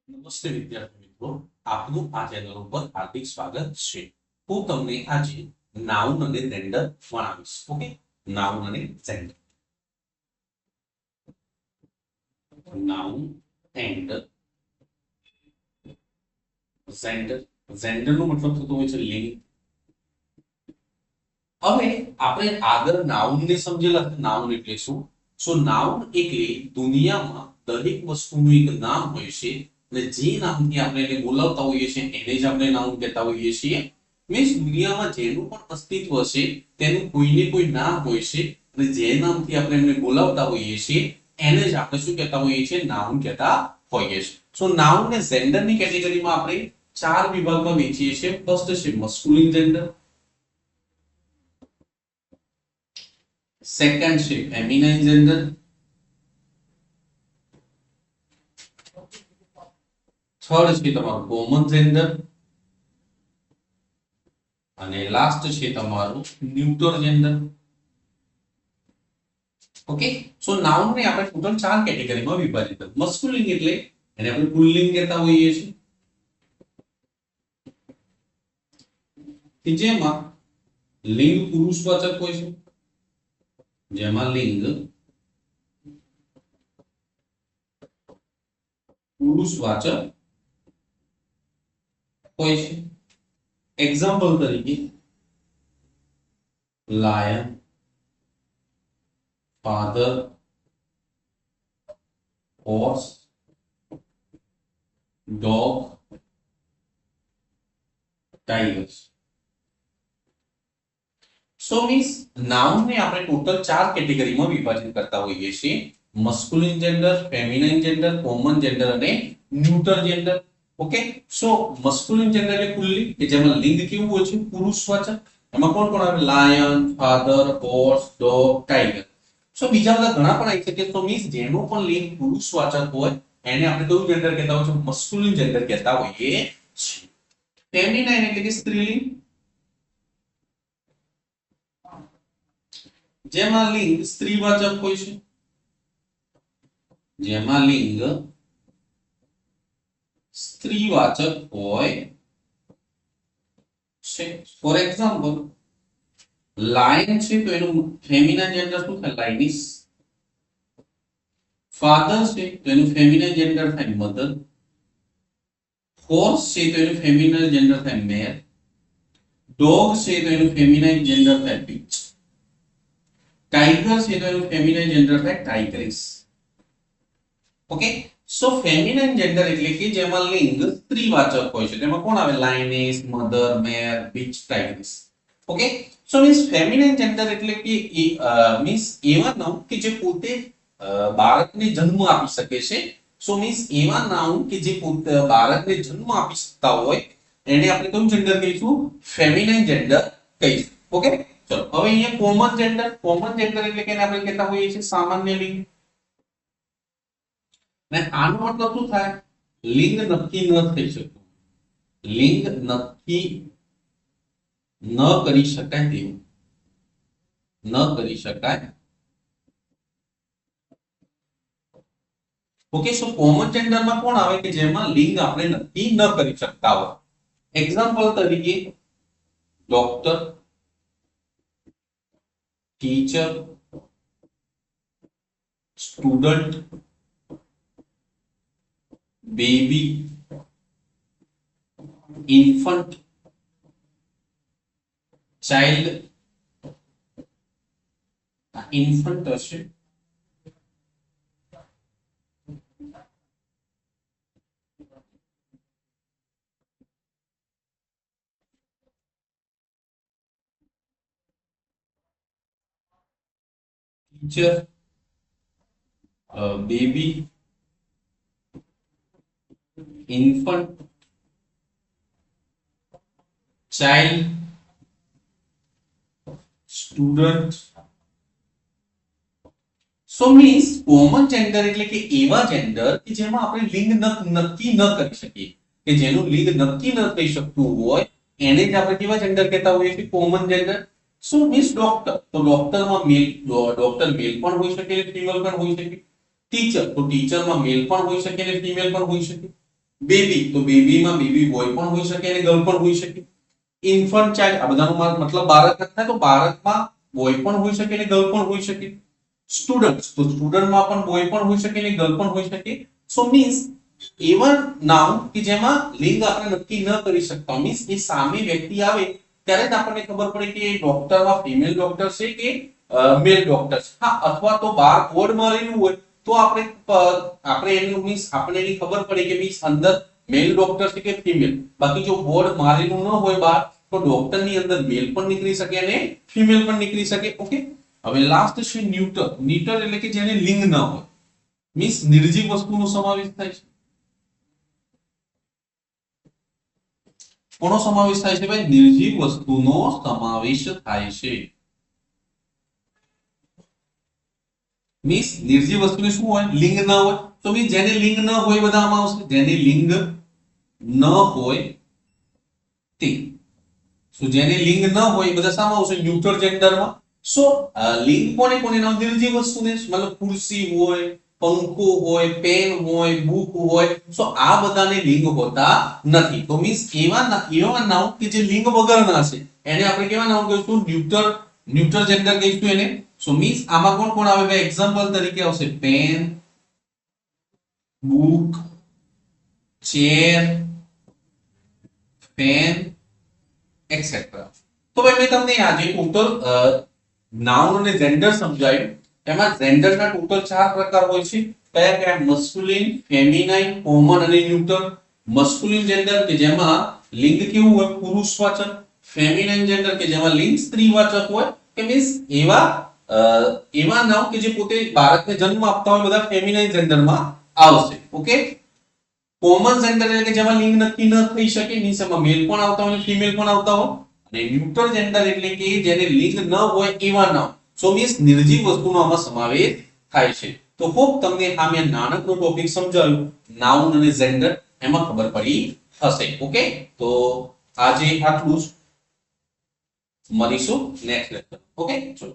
નમસ્તે વિદ્યાર્થી મિત્રો, આપનું આ ચેનલ ઉપર હાર્દિક સ્વાગત છે. હું તમને આજે નાઉન અને જેન્ડર ભણાવીશ. ઓકે, નાઉન અને gender. Noun and gender. Gender નો મતલબ થતો હોય છે લિંગ. હવે આપણે આગળ નાઉન ને સમજેલા. નાઉન એટલે શું? સો નાઉન એટલે દુનિયામાં દરેક વસ્તુનું એક નામ હોય છે અને જે નામથી આપણે એને બોલાવતા હોઈએ છીએ એને જ આપણે નાઉન કહેતા હોઈએ છીએ. મીન્સ દુનિયામાં જેનું પણ અસ્તિત્વ છે તેનું કોઈને કોઈ નામ હોય છે અને જે નામથી આપણે એમને બોલાવતા હોઈએ છીએ એને જ આપણે શું કહેતા હોઈએ છીએ? નાઉન કહેતા હોઈએ છીએ. સો નાઉન ને જેન્ડર ની કેટેગરીમાં આપણે ચાર વિભાગમાં વહેંચીએ છીએ. ફર્સ્ટ છે મસ્ક્યુલિન જેન્ડર, સેકન્ડ છે ફેમિનાઇન જેન્ડર, થર્ડ છે તમારું કોમન જેન્ડર અને લાસ્ટ છે તમારું ન્યુટર જેન્ડર. ઓકે, સો નાઉન ને આપણે ટોટલ ચાર કેટેગરીમાં વિભાજિત કર્યું. મસ્ક્યુલિન એટલે એને આપણે પુલ્લિંગ કહેતા હોઈએ છીએ, કે જેમાં લિંગ પુરુષવાચક હોય છે, જેમાં લિંગ પુરુષવાચક હોય છે. એક્ઝામ્પલ તરીકે lion, father, horse, dog, tigers. So means noun ને આપણે ટોટલ ચાર કેટેગરીમાં વિભાજિત કરતા હોઈએ છીએ. Masculine gender, feminine gender, common gender અને neuter gender. Okay, so masculine gender એટલે પુલ્લિંગ, કે જેમાં લિંગ કેવું હોય છે? પુરુષવાચક. એમાં કોણ કોણ આવે? Lion, father, horse, dog, tiger. So બીજા બધા ઘણા પણ આવી શકે. તો મીન્સ જેનો પણ લિંગ પુરુષવાચક હોય એને આપણે કયું જેન્ડર કહેતા હોય છે? મસ્ક્યુલિન જેન્ડર કહેતા હોઈએ છીએ. ફેમિનાઇન એટલે કે સ્ત્રીલિંગ, જેમાં લિંગ સ્ત્રીવાચક હોય છે, જેમાં લિંગ સ્ત્રીવાચક હોય છે. ફોર એક્ઝામ્પલ લાયન છે તો એનું ફેમિનાઇન જેન્ડર શું થાય? લાયનિસ. ફાધર છે તો એનું ફેમિનાઇન જેન્ડર થાય મધર. હોર્સ છે તો એનું ફેમિનાઇન જેન્ડર થાય મેર. ડોગ છે તો એનું ફેમિનાઇન જેન્ડર થાય પીચ. ટાઈગર છે તો એનું ફેમિનાઇન જેન્ડર થાય ટાઈગ્રેસ. ઓકે, સો ફેમિનાઇન જેન્ડર એટલે કે જેમાં લિંગ સ્ત્રીવાચક હોય છે. તેમાં કોણ આવે? લાયનેસ, મધર, મેર, પીચ, ટાઈગ્રેસ. ઓકે, સો મીન્સ ફેમિનાઇન જેન્ડર એટલે કે મીન્સ એવા નામ કે જે પોતે બાળકને જન્મ આપી શકે છે. સો મીન્સ એવા નાઉન કે જે પોતે બાળકને જન્મ આપી શકતા હોય એને આપણે કયું જેન્ડર કહીશું? ફેમિનાઇન જેન્ડર કહીશું. ઓકે, ચલો હવે અહીંયા કોમન જેન્ડર. કોમન જેન્ડર એટલે કે આપણે કહેતા હોઈએ છીએ સામાન્ય લિંગ. ને આનો મતલબ શું થાય? લિંગ નક્કી ન થઈ શકતું, લિંગ નક્કી ન કરી શકાય તેવું, ન કરી શકાય. ઓકે, સો કોમન જેન્ડરમાં કોણ આવે? કે જેમાં લિંગ આપણે નક્કી ન કરી શકતા હોય. એક્ઝામ્પલ તરીકે doctor, teacher, student, baby, infant, child. Infant હશે, teacher, baby, infant, child, student. So means common gender એટલે કે એવા જેન્ડર કે જેમાં આપણે લિંગ નક્કી ન કરી શકીએ, કે જેનું લિંગ નક્કી ન થઈ શકતું હોય એને જ આપણે કેવા જેન્ડર કહેતા હોઈએ છીએ? Common gender. So means doctor, તો ડોક્ટરમાં મેલ, ડોક્ટર મેલ પણ હોઈ શકે અને ફિમેલ પણ હોઈ શકે. ટીચર, તો ટીચરમાં મેલ પણ હોઈ શકે અને ફિમેલ પણ હોઈ શકે. બેબી, તો બેબીમાં બેબી બોય પણ હોઈ શકે અને ગર્લ પણ હોઈ શકે. ઇન્ફન્ટ ચાઇલ્ડ, આ બધાનો મતલબ બાળક જ થાય, તો બાળકમાં બોય પણ હોઈ શકે અને ગર્લ પણ હોઈ શકે. સ્ટુડન્ટ, તો સ્ટુડન્ટમાં પણ બોય પણ હોઈ શકે અને ગર્લ પણ હોઈ શકે. સો મીન્સ એવા નાઉન કે જેમાં લિંગ આપણે નક્કી ન કરી શકતા, મીન્સ એ સામે વ્યક્તિ આવે ત્યારે જ આપણને ખબર પડે કે ડોક્ટરમાં ફિમેલ ડોક્ટર છે કે મેલ ડોક્ટર છે. હા, અથવા તો બાર બોર્ડ મારેલું હોય તો આપણે એનું મીન્સ આપણે એની ખબર પડે કે મીન્સ અંદર મેલ ડોક્ટર છે કે ફિમેલ. બાકી જો બોર્ડ મારેલું ન હોય બહાર, તો ડોક્ટર ની અંદર મેલ પણ નીકળી શકે અને ફિમેલ પણ નીકળી શકે. ઓકે, હવે લાસ્ટ છે ન્યુટર. ન્યુટર એટલે કે જેને લિંગ ન હોય, મીન્સ નિર્જીવ વસ્તુનો સમાવેશ થાય છે. કોનો સમાવેશ થાય છે ભાઈ? નિર્જીવ વસ્તુનો સમાવેશ થાય છે. મીન્સ નિર્જીવ વસ્તુને શું હોય? લિંગ ન હોય. તો મીન્સ જેને લિંગ ન હોય બધામાં આવશે, જેને લિંગ ન હોય તે. સો જેને લિંગ ન હોય બધા શામાં આવશે? ન્યુટ્રલ જેન્ડરમાં. સો લિંગ કોને કોને નામ? નિર્જીવ વસ્તુને, મતલબ ખુરશી હોય, પંખો હોય, પેન હોય, બુક હોય. સો આ બધાને લિંગ હોતા નથી. તો મીન્સ એવા નાઉન કે જે લિંગ વગરના છે એને આપણે કેવા નાઉન કહીશું? ન્યુટ્રલ જેન્ડર કહીશું એને. સો મીન્સ આમાં કોણ કોણ આવે ભાઈ? એક્ઝામ્પલ તરીકે આવશે pen, book, chair, pen, etcetera. તો ભાઈ મેં તમને આજે ટોટલ નાઉન અને જેન્ડર સમજાવ્યું. એમાં જેન્ડરના ટોટલ 4 પ્રકાર હોય છે. કયા કયા? મસ્ક્યુલિન, ફેમિનાઇન, કોમન અને ન્યુટ્રલ. મસ્ક્યુલિન જેન્ડર કે જેમાં લિંગ કેવું હોય? પુરુષવાચક. ફેમિનાઇન જેન્ડર કે જેમાં લિંગ સ્ત્રીવાચક હોય. કે મીન્સ એવા નાઉન કે જે પોતે બાળકને જન્મ આપતા હોય બધા ફેમિનાઇન જેન્ડરમાં આવશે. ઓકે, કોમન જેન્ડર એટલે કે જેમાં લિંગ નક્કી ન થઈ શકે, મીન્સ એમાં મેલ પણ આવતા હોય અને ફિમેલ પણ આવતા હોય. અને ન્યુટ્રલ જેન્ડર એટલે કે જેને લિંગ ન હોય એવા નામ. સો મીન્સ નિર્જીવ વસ્તુનો આમાં સમાવેશ થાય છે. તો હોપ તમને આ મેં નાનકડો ટોપિક સમજાવ્યું નાઉન અને જેન્ડર, એમાં ખબર પડી હશે. ઓકે, તો આજે આટલું જ. મળીશું નેક્સ્ટ લેક્ચર. ઓકે, ચલો.